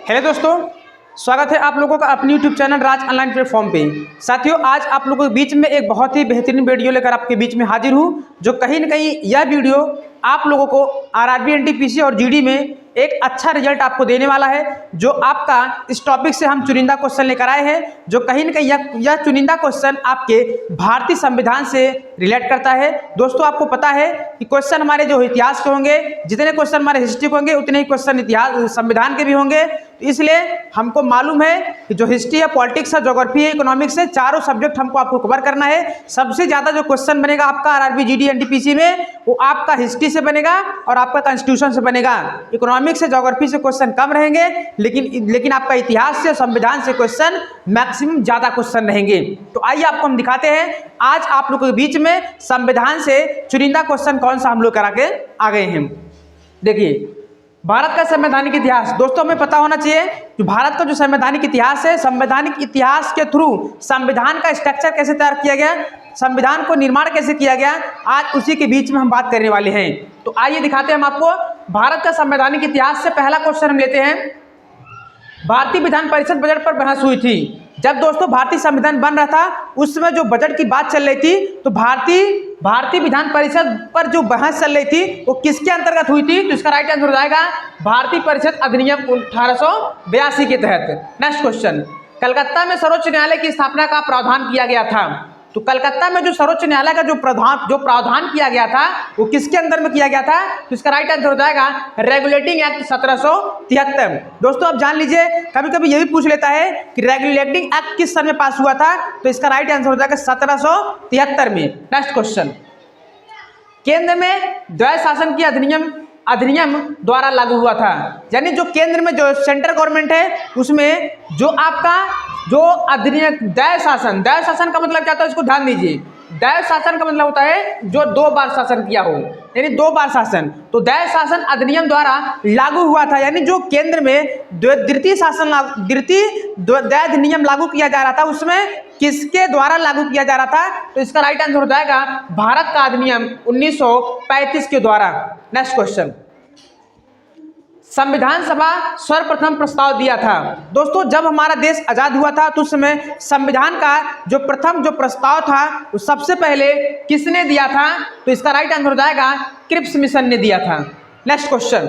Hello दोस्तों, स्वागत है आप लोगों का अपने यूट्यूब चैनल राज ऑनलाइन प्लेटफॉर्म पे। साथियों, आज आप लोगों के बीच में एक बहुत ही बेहतरीन वीडियो लेकर आपके बीच में हाजिर हूँ, जो कहीं ना कहीं यह वीडियो आप लोगों को आरआरबी, एनटीपीसी और जीडी में एक अच्छा रिजल्ट आपको देने वाला है। जो आपका इस टॉपिक से हम चुनिंदा क्वेश्चन लेकर आए हैं, जो कहीं ना कहीं यह चुनिंदा क्वेश्चन आपके भारतीय संविधान से रिलेट करता है। दोस्तों, आपको पता है कि क्वेश्चन हमारे जो इतिहास के होंगे, जितने क्वेश्चन हमारे हिस्ट्री के होंगे उतने ही क्वेश्चन इतिहास संविधान के भी होंगे। तो इसलिए हमको मालूम है कि जो हिस्ट्री है, पॉलिटिक्स है, ज्योग्राफी है, इकोनॉमिक्स है, चारों सब्जेक्ट हमको आपको कवर करना है। सबसे ज़्यादा जो क्वेश्चन बनेगा आपका आरआरबी, जीडी, एनटीपीसी में, वो आपका हिस्ट्री से बनेगा और आपका कॉन्स्टिट्यूशन से बनेगा। इकोनॉमिक्स से, ज्योग्राफी से क्वेश्चन कम रहेंगे, लेकिन आपका इतिहास से, संविधान से क्वेश्चन मैक्सिमम ज़्यादा क्वेश्चन रहेंगे। तो आइए आपको हम दिखाते हैं आज आप लोगों के बीच में संविधान से चुनिंदा क्वेश्चन कौन सा हम लोग करा के आ गए हैं। देखिए, भारत का संवैधानिक इतिहास। दोस्तों, हमें पता होना चाहिए कि भारत का जो संवैधानिक इतिहास है, संवैधानिक इतिहास के थ्रू संविधान का स्ट्रक्चर कैसे तैयार किया गया, संविधान को निर्माण कैसे किया गया, आज उसी के बीच में हम बात करने वाले हैं। तो आइए दिखाते हैं हम आपको भारत का संवैधानिक इतिहास से। पहला क्वेश्चन हम लेते हैं, भारतीय विधान परिषद बजट पर बहस हुई थी। जब दोस्तों भारतीय संविधान बन रहा था, उस समय जो बजट की बात चल रही थी, तो भारतीय विधान परिषद पर जो बहस चल रही थी वो किसके अंतर्गत हुई थी? तो इसका राइट आंसर हो जाएगा भारतीय परिषद अधिनियम 1882 के तहत। नेक्स्ट क्वेश्चन, कलकत्ता में सर्वोच्च न्यायालय की स्थापना का प्रावधान किया गया था। तो कलकत्ता में जो सर्वोच्च न्यायालय का जो प्रावधान किया गया था वो किसके अंदर में किया गया था? तो इसका राइट आंसर हो जाएगा रेगुलेटिंग एक्ट 1773। दोस्तों, आप जान लीजिए, कभी कभी ये भी पूछ लेता है कि रेगुलेटिंग एक्ट किस सन में पास हुआ था, तो इसका राइट आंसर हो जाएगा 1773 में। नेक्स्ट क्वेश्चन, केंद्र में द्वैध शासन की अधिनियम द्वारा लागू हुआ था। यानी जो केंद्र में जो सेंट्रल गवर्नमेंट है, उसमें जो आपका जो अधिनियम द्वैध शासन का मतलब क्या होता है, इसको ध्यान दीजिए। द्वैध शासन का मतलब होता है जो 2 बार शासन किया हो, यानी 2 बार शासन। तो द्वैध शासन अधिनियम द्वारा लागू हुआ था, यानी जो केंद्र में द्वैध नियम लागू किया जा रहा था, उसमें किसके द्वारा लागू किया जा रहा था? तो इसका राइट आंसर हो जाएगा भारत का अधिनियम 1935 के द्वारा। नेक्स्ट क्वेश्चन, संविधान सभा सर्वप्रथम प्रस्ताव दिया था। दोस्तों, जब हमारा देश आजाद हुआ था, तो उस समय संविधान का जो प्रथम प्रस्ताव था वो सबसे पहले किसने दिया था? तो इसका राइट आंसर हो जाएगा क्रिप्स मिशन ने दिया था। नेक्स्ट क्वेश्चन,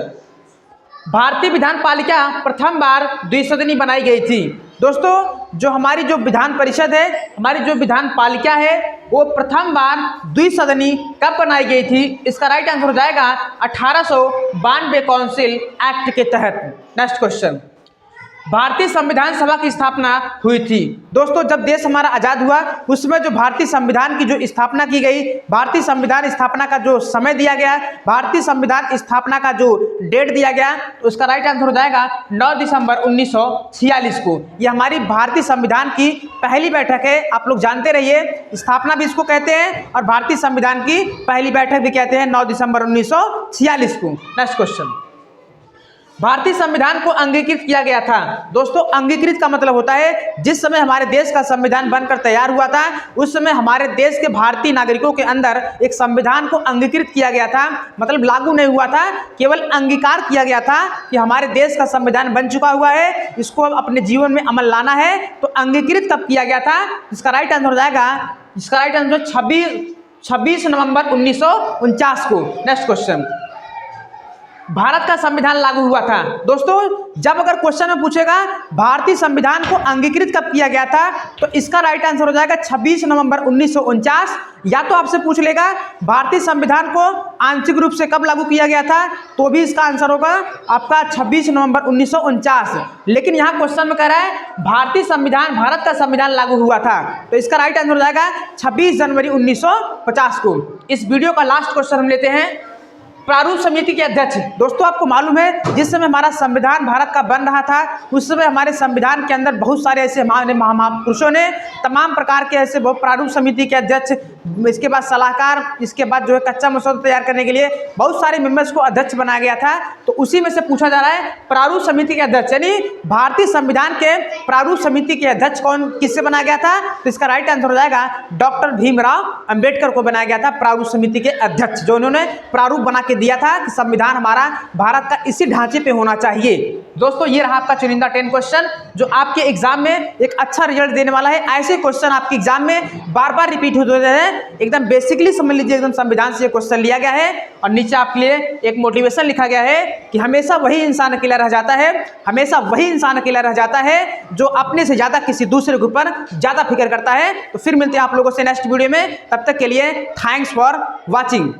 भारतीय विधान पालिका प्रथम बार द्विसदनी बनाई गई थी। दोस्तों, जो हमारी जो विधान परिषद है, हमारी जो विधान पालिका है, वो प्रथम बार द्विसदनी कब बनाई गई थी? इसका राइट आंसर हो जाएगा 1892 काउंसिल एक्ट के तहत। नेक्स्ट क्वेश्चन, भारतीय संविधान सभा की स्थापना हुई थी। दोस्तों, जब देश हमारा आजाद हुआ, उसमें जो भारतीय संविधान की जो स्थापना की गई, भारतीय संविधान स्थापना का जो समय दिया गया, भारतीय संविधान स्थापना का जो डेट दिया गया, तो उसका राइट आंसर हो जाएगा 9 दिसंबर 1946 को। ये हमारी भारतीय संविधान की पहली बैठक है। आप लोग जानते रहिए, स्थापना भी इसको कहते हैं और भारतीय संविधान की पहली बैठक भी कहते हैं, 9 दिसंबर 1946 को। नेक्स्ट क्वेश्चन, भारतीय संविधान को अंगीकृत किया गया था। दोस्तों, अंगीकृत का मतलब होता है जिस समय हमारे देश का संविधान बनकर तैयार हुआ था, उस समय हमारे देश के भारतीय नागरिकों के अंदर एक संविधान को अंगीकृत किया गया था। मतलब लागू नहीं हुआ था, केवल अंगीकार किया गया था कि हमारे देश का संविधान बन चुका हुआ है, इसको अब अपने जीवन में अमल लाना है। तो अंगीकृत कब किया गया था? इसका राइट आंसर हो जाएगा, इसका राइट आंसर 26 नवंबर 1949 को। नेक्स्ट क्वेश्चन, भारत का संविधान लागू हुआ था। दोस्तों, जब अगर क्वेश्चन में पूछेगा भारतीय संविधान को अंगीकृत कब किया गया था, तो इसका राइट आंसर हो जाएगा 26 नवंबर 1949। या तो आपसे पूछ लेगा भारतीय संविधान को आंशिक रूप से कब लागू किया गया था, तो भी इसका आंसर होगा आपका 26 नवंबर 1949। लेकिन यहाँ क्वेश्चन में कह रहा है भारत का संविधान लागू हुआ था, तो इसका राइट आंसर हो जाएगा 26 जनवरी 1950 को। इस वीडियो का लास्ट क्वेश्चन हम लेते हैं, प्रारूप समिति के अध्यक्ष। दोस्तों, आपको मालूम है जिस समय हमारा संविधान भारत का बन रहा था, उस समय हमारे संविधान के अंदर बहुत सारे ऐसे हमारे महापुरुषों ने तमाम प्रकार के ऐसे बहुत प्रारूप समिति के अध्यक्ष, इसके बाद सलाहकार, इसके बाद जो है कच्चा मसौदा तैयार करने के लिए बहुत सारे मेंबर्स को अध्यक्ष बनाया गया था। तो उसी में से पूछा जा रहा है प्रारूप समिति के अध्यक्ष, यानी भारतीय संविधान के प्रारूप समिति के अध्यक्ष किससे बनाया गया था? तो इसका राइट आंसर हो जाएगा डॉक्टर भीमराव अंबेडकर को बनाया गया था प्रारूप समिति के अध्यक्ष, जो उन्होंने प्रारूप बना के दिया था कि संविधान हमारा भारत का इसी ढांचे पे होना चाहिए। दोस्तों ये रहा आपका चुनिंदा 10 क्वेश्चन जो आपके एग्जाम में एक अच्छा रिजल्ट देने वाला है। ऐसे क्वेश्चन आपके एग्जाम में बार बार रिपीट होते हैं। एकदम बेसिकली समझ लीजिए, एकदम संविधान से ये क्वेश्चन लिया गया है और नीचे आपके लिए एक मोटिवेशन लिखा गया है कि हमेशा वही इंसान अकेला रह जाता है, हमेशा वही इंसान अकेला रह जाता है जो अपने से ज्यादा किसी दूसरे के ऊपर ज्यादा फिक्र करता है। तो फिर मिलते हैं आप लोगों से नेक्स्ट वीडियो में, तब तक के लिए थैंक्स फॉर वॉचिंग।